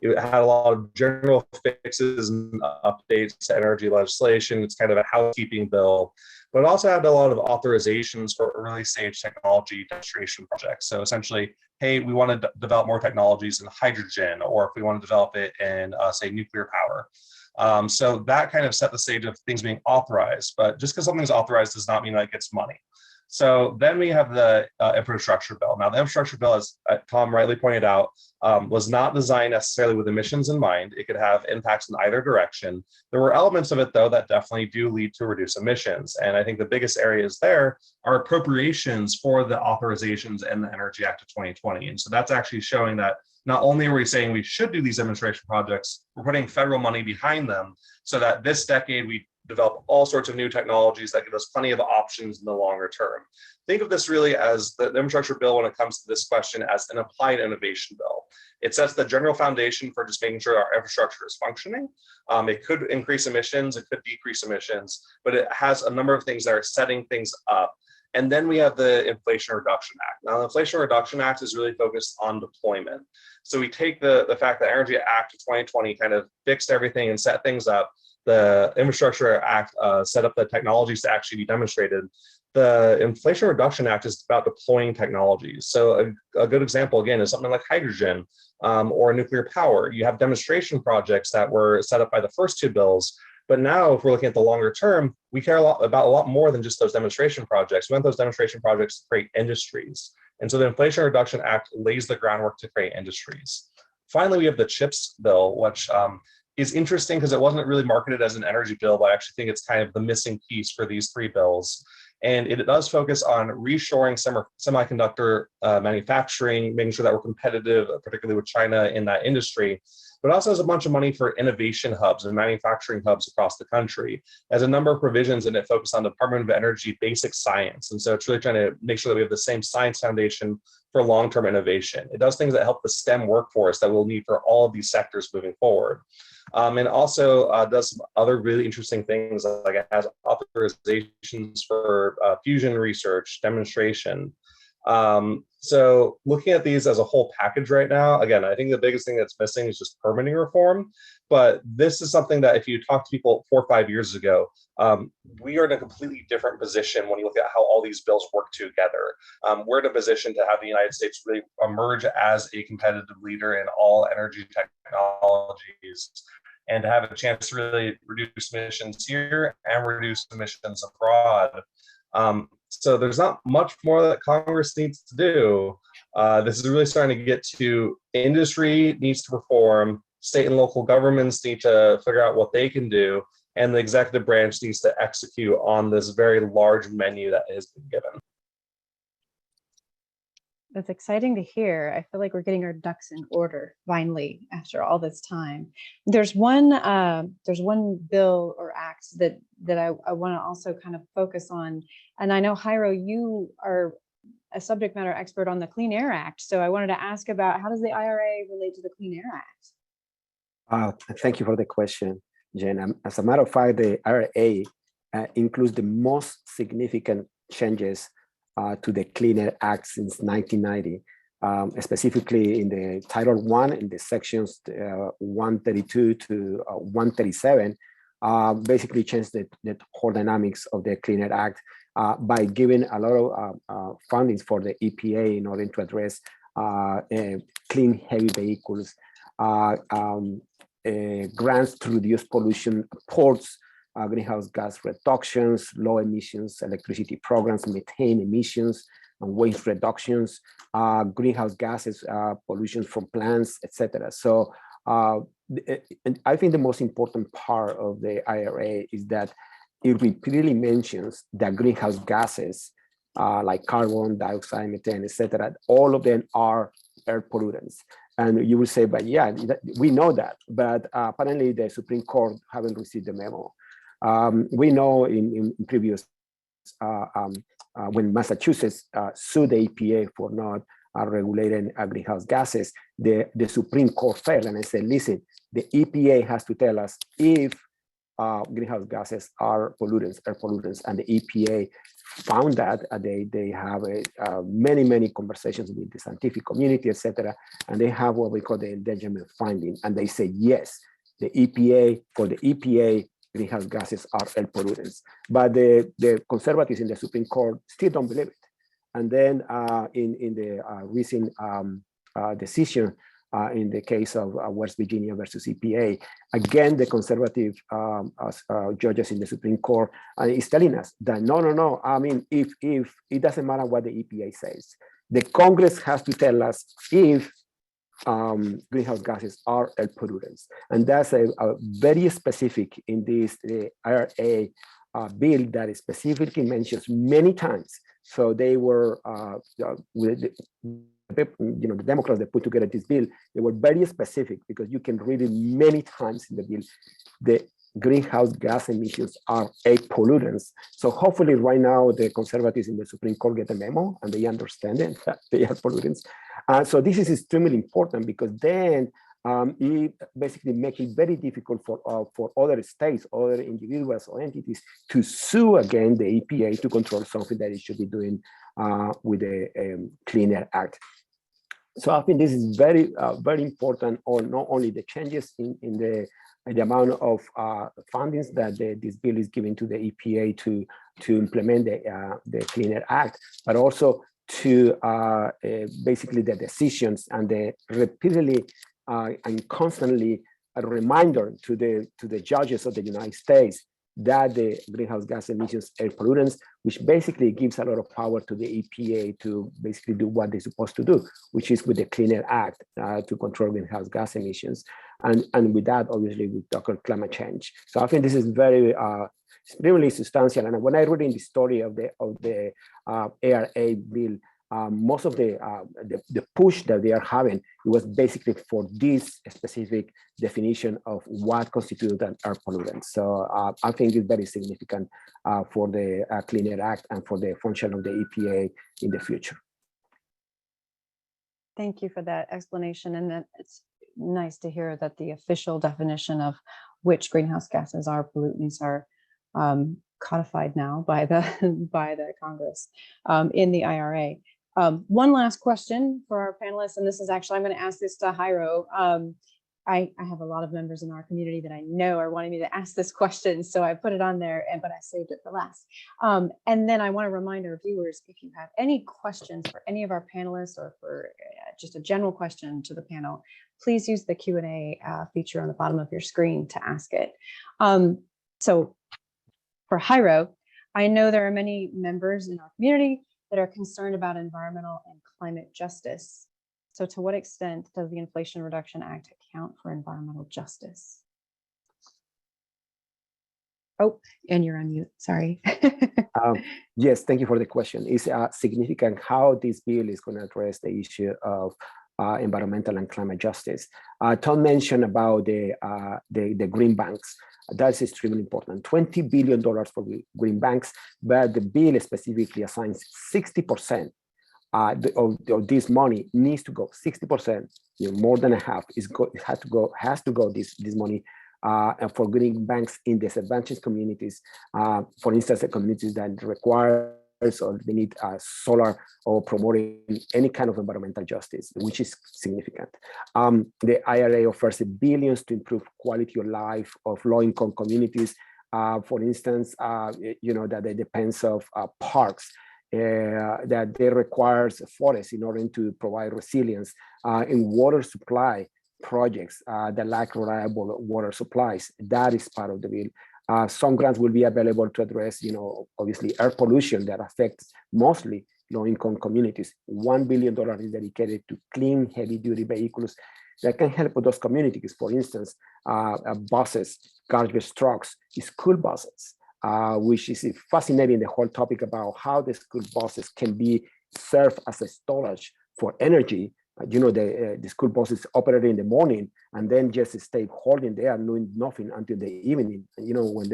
it had a lot of general fixes and updates to energy legislation. It's kind of a housekeeping bill, but it also had a lot of authorizations for early stage technology demonstration projects. So essentially, hey, we want to develop more technologies in hydrogen, or if we want to develop it in, say, nuclear power. So that kind of set the stage of things being authorized. But just because something's authorized does not mean that it gets money. So then we have the infrastructure bill. Now, the infrastructure bill, as Tom rightly pointed out, was not designed necessarily with emissions in mind. It could have impacts in either direction. There were elements of it, though, that definitely do lead to reduced emissions. And I think the biggest areas there are appropriations for the authorizations in the Energy Act of 2020. And so that's actually showing that not only are we saying we should do these demonstration projects, we're putting federal money behind them so that this decade we develop all sorts of new technologies that give us plenty of options in the longer term. Think of this really as the infrastructure bill when it comes to this question as an applied innovation bill. It sets the general foundation for just making sure our infrastructure is functioning. It could increase emissions, it could decrease emissions, but it has a number of things that are setting things up. And then we have the Inflation Reduction Act. Now, the Inflation Reduction Act is really focused on deployment. So we take the fact that Energy Act of 2020 kind of fixed everything and set things up. The Infrastructure Act set up the technologies to actually be demonstrated. The Inflation Reduction Act is about deploying technologies. So a good example, again, is something like hydrogen or nuclear power. You have demonstration projects that were set up by the first two bills. But now, if we're looking at the longer term, we care about a lot more than just those demonstration projects. We want those demonstration projects to create industries. And so the Inflation Reduction Act lays the groundwork to create industries. Finally, we have the CHIPS bill, which is interesting because it wasn't really marketed as an energy bill, but I actually think it's kind of the missing piece for these three bills. And it does focus on reshoring semiconductor manufacturing, making sure that we're competitive, particularly with China in that industry, but also has a bunch of money for innovation hubs and manufacturing hubs across the country. There's a number of provisions in it focused on the Department of Energy basic science. And so it's really trying to make sure that we have the same science foundation for long-term innovation. It does things that help the STEM workforce that we'll need for all of these sectors moving forward. And also does some other really interesting things, like it has authorizations for fusion research, demonstration. So looking at these as a whole package right now, again, I think the biggest thing that's missing is just permitting reform. But this is something that if you talk to people 4 or 5 years ago, we are in a completely different position when you look at how all these bills work together. We're in a position to have the United States really emerge as a competitive leader in all energy technologies and to have a chance to really reduce emissions here and reduce emissions abroad. So there's not much more that Congress needs to do. This is really starting to get to industry needs to perform, state and local governments need to figure out what they can do, and the executive branch needs to execute on this very large menu that has been given. That's exciting to hear. I feel like we're getting our ducks in order finally after all this time. There's one bill or act that I want to also kind of focus on. And I know, Jairo, you are a subject matter expert on the Clean Air Act. So I wanted to ask about, how does the IRA relate to the Clean Air Act? Thank you for the question, Jen. As a matter of fact, the IRA includes the most significant changes to the Clean Air Act since 1990, specifically in the Title I, in the sections 132 to 137, basically changed the whole dynamics of the Clean Air Act by giving a lot of fundings for the EPA in order to address clean heavy vehicles, grants to reduce pollution, ports, greenhouse gas reductions, low emissions, electricity programs, methane emissions, and waste reductions, greenhouse gases, pollution from plants, etc. So and I think the most important part of the IRA is that it repeatedly mentions that greenhouse gases like carbon dioxide, methane, etc., all of them are air pollutants. And you will say, but yeah, we know that, but apparently the Supreme Court haven't received the memo. We know in previous, when Massachusetts sued the EPA for not regulating greenhouse gases, the Supreme Court fell and I said, listen, the EPA has to tell us if greenhouse gases are pollutants, air pollutants, and the EPA found that they have many conversations with the scientific community, etc., and they have what we call the endangerment finding, and they say yes, the EPA, greenhouse gases are air pollutants, but the conservatives in the Supreme Court still don't believe it. And then in the recent decision in the case of West Virginia versus EPA, again, the conservative judges in the Supreme Court is telling us that no. I mean, if it doesn't matter what the EPA says, the Congress has to tell us if greenhouse gases are air pollutants, and that's a very specific in this IRA bill that specifically mentions many times. So they were the Democrats that put together this bill, they were very specific because you can read it many times in the bill. The greenhouse gas emissions are air pollutants. So hopefully right now the conservatives in the Supreme Court get a memo and they understand it, that they are pollutants. So this is extremely important because then it basically makes it very difficult for other states, other individuals or entities to sue again the EPA to control something that it should be doing with the Clean Air Act. So I think this is very, very important, or not only the changes in the amount of fundings that this bill is giving to the EPA to implement the Clean Air Act, but also to basically the decisions and the repeatedly and constantly a reminder to the judges of the United States that the greenhouse gas emissions are pollutants, which basically gives a lot of power to the EPA to basically do what they're supposed to do, which is with the Clean Air Act to control greenhouse gas emissions. And with that, obviously, we tackle climate change. So I think this is very extremely substantial. And when I read in the story of the ARA bill, most of the push that they are having, it was basically for this specific definition of what constitutes an air pollutant. So I think it's very significant for the Clean Air Act and for the function of the EPA in the future. Thank you for that explanation. And that it's nice to hear that the official definition of which greenhouse gases are pollutants are codified now by the Congress in the IRA. One last question for our panelists, and this is actually, I'm going to ask this to Jairo. I have a lot of members in our community that I know are wanting me to ask this question, so I put it on there, but I saved it for last. And then I want to remind our viewers, if you have any questions for any of our panelists or for just a general question to the panel, please use the Q&A feature on the bottom of your screen to ask it. So for Jairo, I know there are many members in our community that are concerned about environmental and climate justice. So to what extent does the Inflation Reduction Act account for environmental justice? Oh, and you're on mute, sorry. Yes, thank you for the question. It's significant how this bill is going to address the issue of environmental and climate justice. Tom mentioned about the green banks. That's extremely important. $20 billion for green banks, but the bill specifically assigns 60% of this money needs to go. 60%, more than a half, has to go this money for green banks in disadvantaged communities. For instance, the communities that require or they need solar or promoting any kind of environmental justice, which is significant. The IRA offers billions to improve quality of life of low-income communities. For instance, that they depends of parks, that they requires forests in order to provide resilience in water supply projects that lack reliable water supplies. That is part of the bill. Some grants will be available to address, obviously air pollution that affects mostly low-income communities. $1 billion is dedicated to clean, heavy-duty vehicles that can help with those communities. For instance, buses, garbage trucks, school buses, which is fascinating, the whole topic about how the school buses can be served as a storage for energy. The school buses operate in the morning and then just stay holding there and doing nothing until the evening, when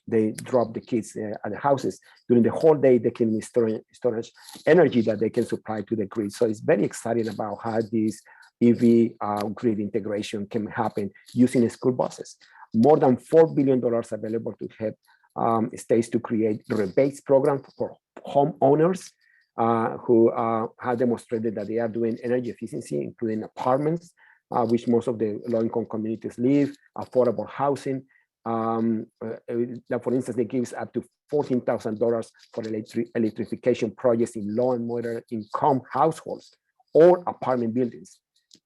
they drop the kids at the houses. During the whole day, they can be storage energy that they can supply to the grid. So it's very exciting about how this EV grid integration can happen using school buses. More than $4 billion available to help states to create rebates program for homeowners who have demonstrated that they are doing energy efficiency, including apartments, which most of the low-income communities live, affordable housing. For instance, they give up to $14,000 for electrification projects in low and moderate income households or apartment buildings.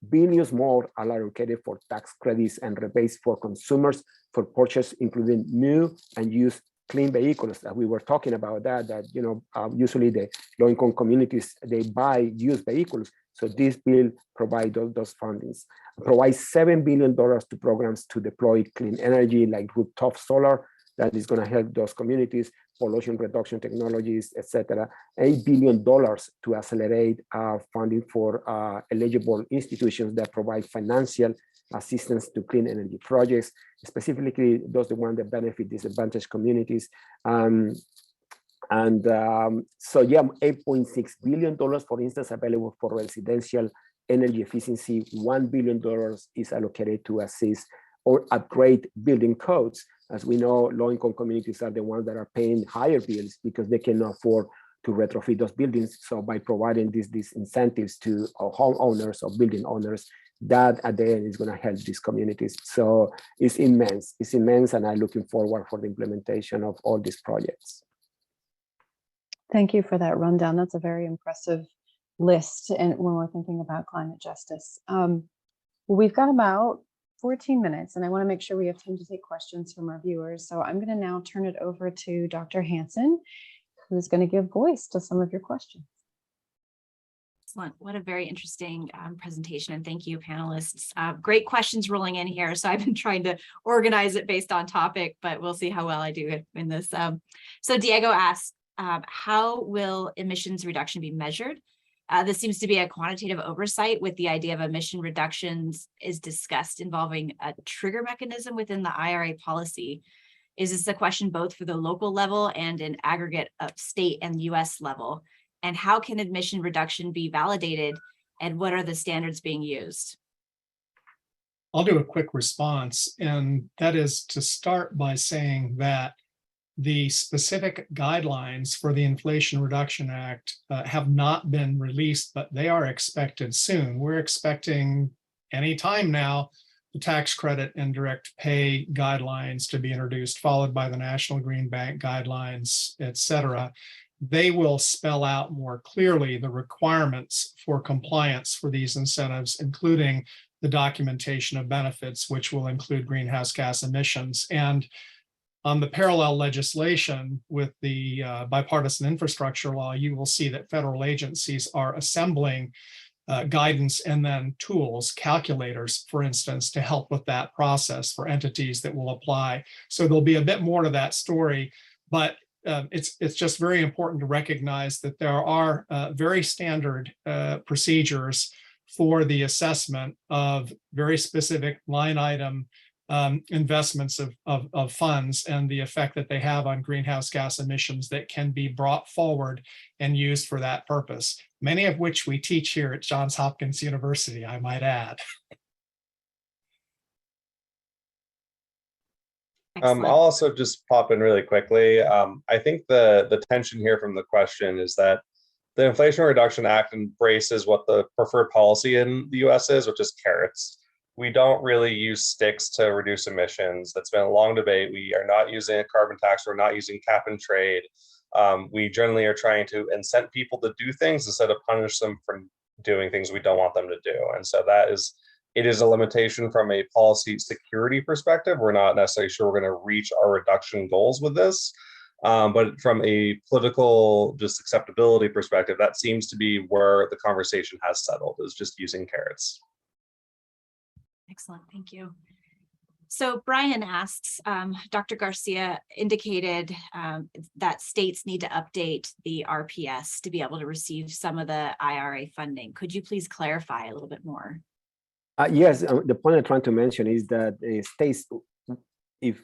Billions more are allocated for tax credits and rebates for consumers for purchase, including new and used clean vehicles. We were talking about that usually the low-income communities, they buy used vehicles. So this bill provides those fundings. Provides $7 billion to programs to deploy clean energy like rooftop solar that is going to help those communities, pollution reduction technologies, etc. $8 billion to accelerate funding for eligible institutions that provide financial assistance to clean energy projects, specifically those the ones that benefit disadvantaged communities. So yeah, $8.6 billion, for instance, available for residential energy efficiency. $1 billion is allocated to assist or upgrade building codes. As we know, low-income communities are the ones that are paying higher bills because they cannot afford to retrofit those buildings. So by providing these incentives to homeowners or building owners, that at the end is going to help these communities. So it's immense. It's immense, and I'm looking forward for the implementation of all these projects. Thank you for that rundown. That's a very impressive list, and when we're thinking about climate justice. We've got about 14 minutes, and I want to make sure we have time to take questions from our viewers. So I'm going to now turn it over to Dr. Hansen, who's going to give voice to some of your questions. Excellent. What a very interesting presentation. And thank you, panelists. Great questions rolling in here. So I've been trying to organize it based on topic, but we'll see how well I do in this. So Diego asks, how will emissions reduction be measured? This seems to be a quantitative oversight with the idea of emission reductions is discussed involving a trigger mechanism within the IRA policy. Is this a question both for the local level and an aggregate of state and US level? And how can emission reduction be validated? And what are the standards being used? I'll do a quick response, and that is to start by saying that the specific guidelines for the Inflation Reduction Act have not been released, but they are expected soon. We're expecting any time now the tax credit and direct pay guidelines to be introduced, followed by the National Green Bank guidelines, et cetera. They will spell out more clearly the requirements for compliance for these incentives, including the documentation of benefits, which will include greenhouse gas emissions. And on the parallel legislation with the bipartisan infrastructure law, you will see that federal agencies are assembling guidance and then tools, calculators, for instance, to help with that process for entities that will apply. So there'll be a bit more to that story, but it's just very important to recognize that there are very standard procedures for the assessment of very specific line item investments of funds and the effect that they have on greenhouse gas emissions that can be brought forward and used for that purpose, many of which we teach here at Johns Hopkins University, I might add. Excellent. I'll also just pop in really quickly. I think the tension here from the question is that the Inflation Reduction Act embraces what the preferred policy in the US is, which is carrots. We don't really use sticks to reduce emissions. That's been a long debate. We are not using a carbon tax. We're not using cap and trade. We generally are trying to incent people to do things instead of punish them for doing things we don't want them to do. And so it is a limitation from a policy security perspective. We're not necessarily sure we're going to reach our reduction goals with this. But from a political just acceptability perspective, that seems to be where the conversation has settled, is just using carrots. Excellent, thank you. So Brian asks, Dr. Garcia indicated that states need to update the RPS to be able to receive some of the IRA funding. Could you please clarify a little bit more? Yes, the point I'm trying to mention is that states, if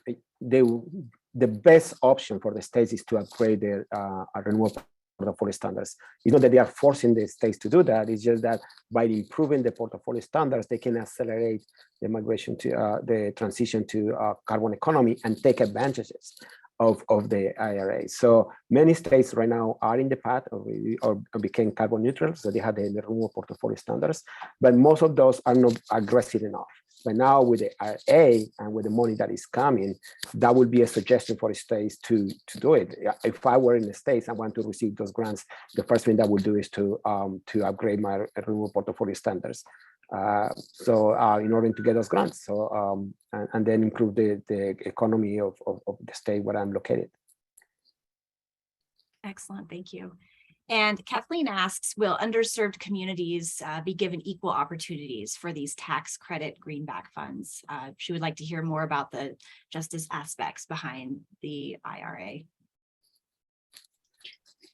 the best option for the states is to upgrade their renewable portfolio standards. It's not that they are forcing the states to do that. It's just that by improving the portfolio standards, they can accelerate the migration to the transition to carbon economy and take advantages of the IRA. So many states right now are in the path of or became carbon neutral, so they have the renewable portfolio standards, but most of those are not aggressive enough. But now with the IRA and with the money that is coming, that would be a suggestion for the states to do it. If I were in the states and want to receive those grants, the first thing that I would do is to upgrade my renewable portfolio standards. In order to get those grants, and then improve the economy of the state where I'm located. Excellent, thank you. And Kathleen asks, will underserved communities be given equal opportunities for these tax credit greenback funds? She would like to hear more about the justice aspects behind the IRA.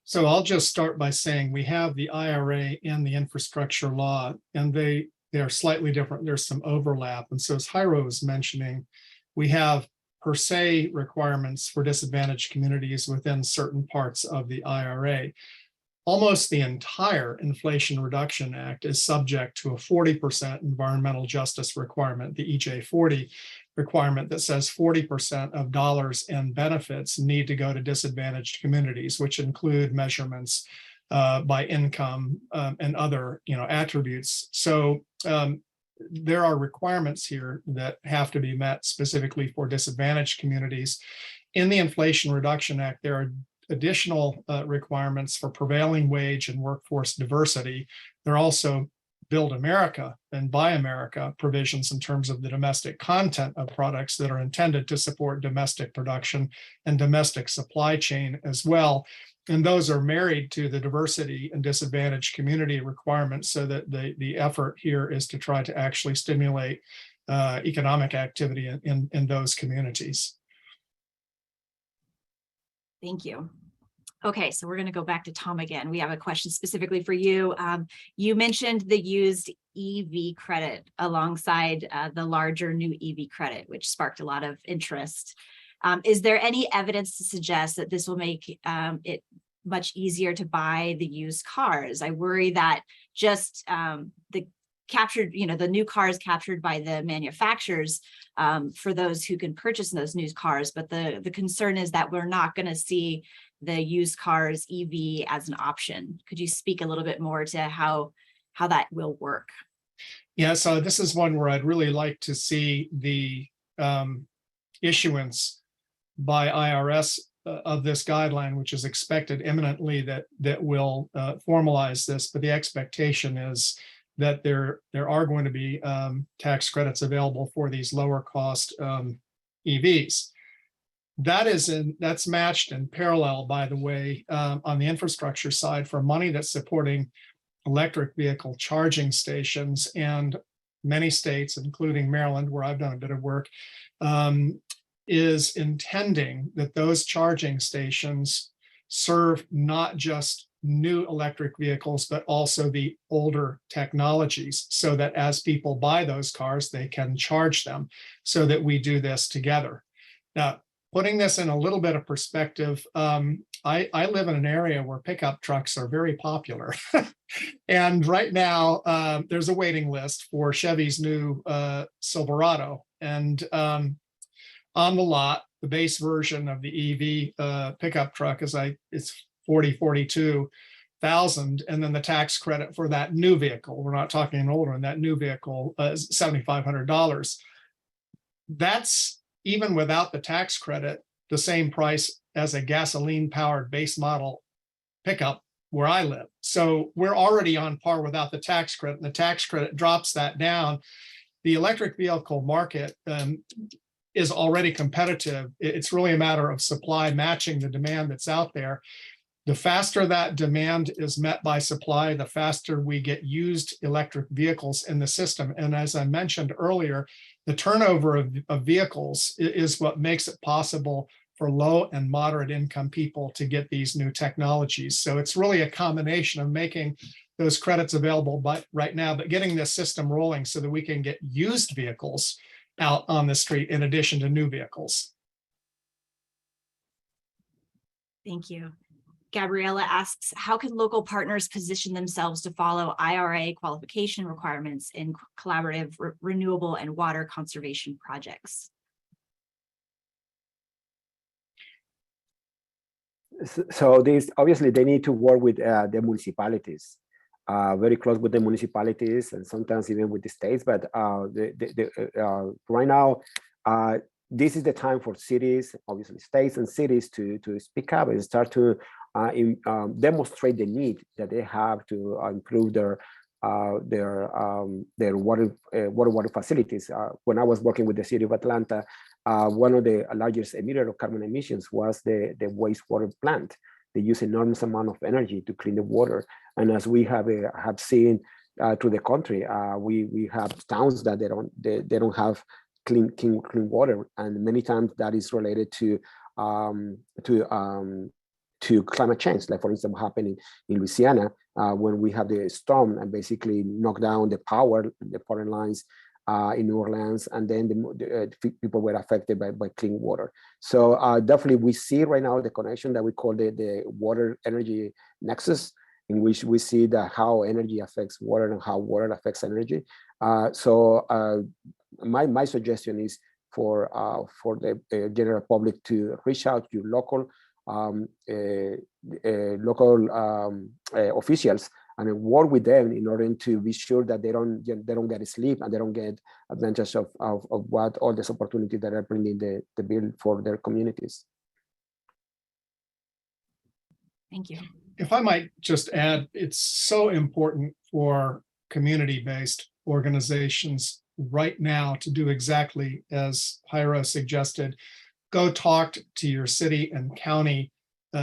So I'll just start by saying we have the IRA and the infrastructure law, and they they're slightly different. There's some overlap. And so as Jairo was mentioning, we have per se requirements for disadvantaged communities within certain parts of the IRA. Almost the entire Inflation Reduction Act is subject to a 40% environmental justice requirement, the EJ40 requirement that says 40% of dollars and benefits need to go to disadvantaged communities, which include measurements by income and other attributes. So there are requirements here that have to be met specifically for disadvantaged communities. In the Inflation Reduction Act, there are additional requirements for prevailing wage and workforce diversity. There are also Build America and Buy America provisions in terms of the domestic content of products that are intended to support domestic production and domestic supply chain as well. And those are married to the diversity and disadvantaged community requirements, so that the effort here is to try to actually stimulate economic activity in those communities. Thank you. Okay, so we're going to go back to Tom again. We have a question specifically for you. You mentioned the used EV credit alongside the larger new EV credit, which sparked a lot of interest. Is there any evidence to suggest that this will make it much easier to buy the used cars? I worry that just the captured, the new cars captured by the manufacturers for those who can purchase those new cars. But the concern is that we're not going to see the used cars EV as an option. Could you speak a little bit more to how that will work? Yeah, so this is one where I'd really like to see the issuance by IRS of this guideline, which is expected imminently, that will formalize this. But the expectation is that there are going to be tax credits available for these lower cost EVs. That's matched in parallel, by the way, on the infrastructure side for money that's supporting electric vehicle charging stations. And many states, including Maryland, where I've done a bit of work, is intending that those charging stations serve not just new electric vehicles, but also the older technologies, so that as people buy those cars, they can charge them, so that we do this together. Now, putting this in a little bit of perspective, I live in an area where pickup trucks are very popular. And right now, there's a waiting list for Chevy's new Silverado. And on the lot, the base version of the EV pickup truck it's $42,000, and then the tax credit for that new vehicle, we're not talking an older one, that new vehicle is $7,500. That's, even without the tax credit, the same price as a gasoline powered base model pickup where I live. So we're already on par without the tax credit, and the tax credit drops that down. The electric vehicle market is already competitive. It's really a matter of supply matching the demand that's out there. The faster that demand is met by supply, the faster we get used electric vehicles in the system. And as I mentioned earlier, the turnover of vehicles is what makes it possible for low and moderate income people to get these new technologies. So it's really a combination of making those credits available right now, but getting this system rolling so that we can get used vehicles out on the street in addition to new vehicles. Thank you. Gabriella asks, how can local partners position themselves to follow IRA qualification requirements in collaborative renewable and water conservation projects? So these, obviously, they need to work with the municipalities, very close with the municipalities, and sometimes even with the states. But right now, this is the time for cities, obviously states and cities, to speak up and start to demonstrate the need that they have to improve their water facilities. When I was working with the city of Atlanta, one of the largest emitter of carbon emissions was the wastewater plant. They use enormous amount of energy to clean the water, and as we have seen through the country, we have towns that they don't have clean water, and many times that is related to to climate change. Like for instance, what happened in Louisiana when we had the storm and basically knocked down the power lines in New Orleans, and then the people were affected by clean water. So definitely we see right now the connection that we call the water energy nexus, in which we see that how energy affects water and how water affects energy. My suggestion is for the general public to reach out to local officials and work with them in order to be sure that they don't get sleep and they don't get advantage of what all this opportunity that are bringing the bill for their communities. Thank you. If I might just add, it's so important for community-based organizations right now to do exactly as Jairo suggested. Go talk to your city and county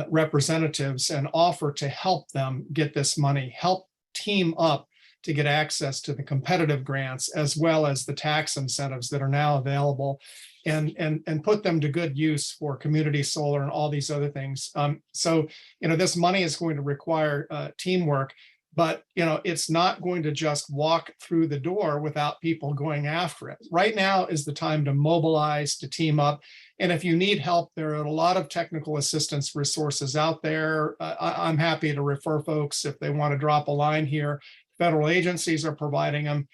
representatives and offer to help them get this money, help team up to get access to the competitive grants as well as the tax incentives that are now available, and put them to good use for community solar and all these other things. So, this money is going to require teamwork, but, it's not going to just walk through the door without people going after it. Right now is the time to mobilize, to team up. And if you need help, there are a lot of technical assistance resources out there. I'm happy to refer folks if they want to drop a line here. Federal agencies are providing them.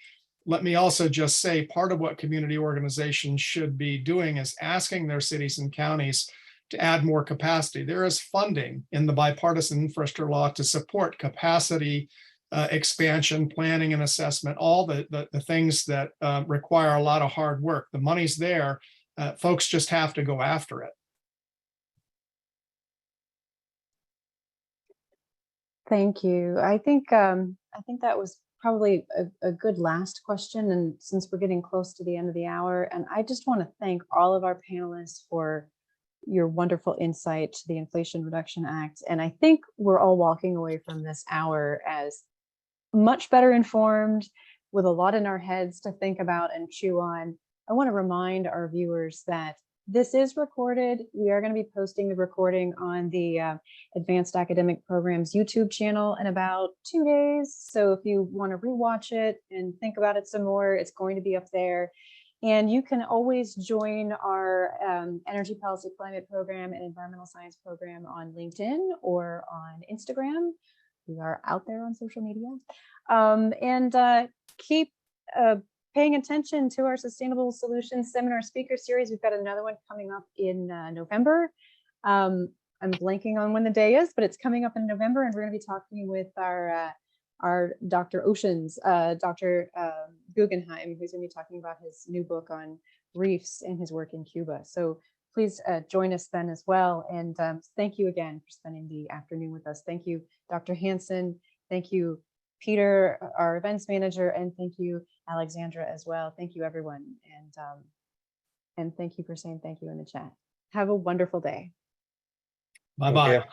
Let me also just say, part of what community organizations should be doing is asking their cities and counties to add more capacity. There is funding in the bipartisan infrastructure law to support capacity expansion, planning and assessment, all the things that require a lot of hard work. The money's there. Folks just have to go after it. Thank you. I think that was probably a good last question. And since we're getting close to the end of the hour, and I just want to thank all of our panelists for your wonderful insight to the Inflation Reduction Act. And I think we're all walking away from this hour as much better informed, with a lot in our heads to think about and chew on. I want to remind our viewers that this is recorded. We are going to be posting the recording on the Advanced Academic Programs YouTube channel in about 2 days. So if you want to rewatch it and think about it some more, it's going to be up there. And you can always join our Energy Policy Climate Program and Environmental Science Program on LinkedIn or on Instagram. We are out there on social media. And keep paying attention to our Sustainable Solutions Seminar Speaker Series. We've got another one coming up in November. I'm blanking on when the day is, but it's coming up in November, and we're going to be talking with our Dr. Oceans, Dr. Guggenheim, who's going to be talking about his new book on reefs and his work in Cuba. So please join us then as well. And thank you again for spending the afternoon with us. Thank you, Dr. Hansen. Thank you, Peter, our events manager, and thank you, Alexandra, as well. Thank you, everyone. And thank you for saying thank you in the chat. Have a wonderful day. Bye-bye.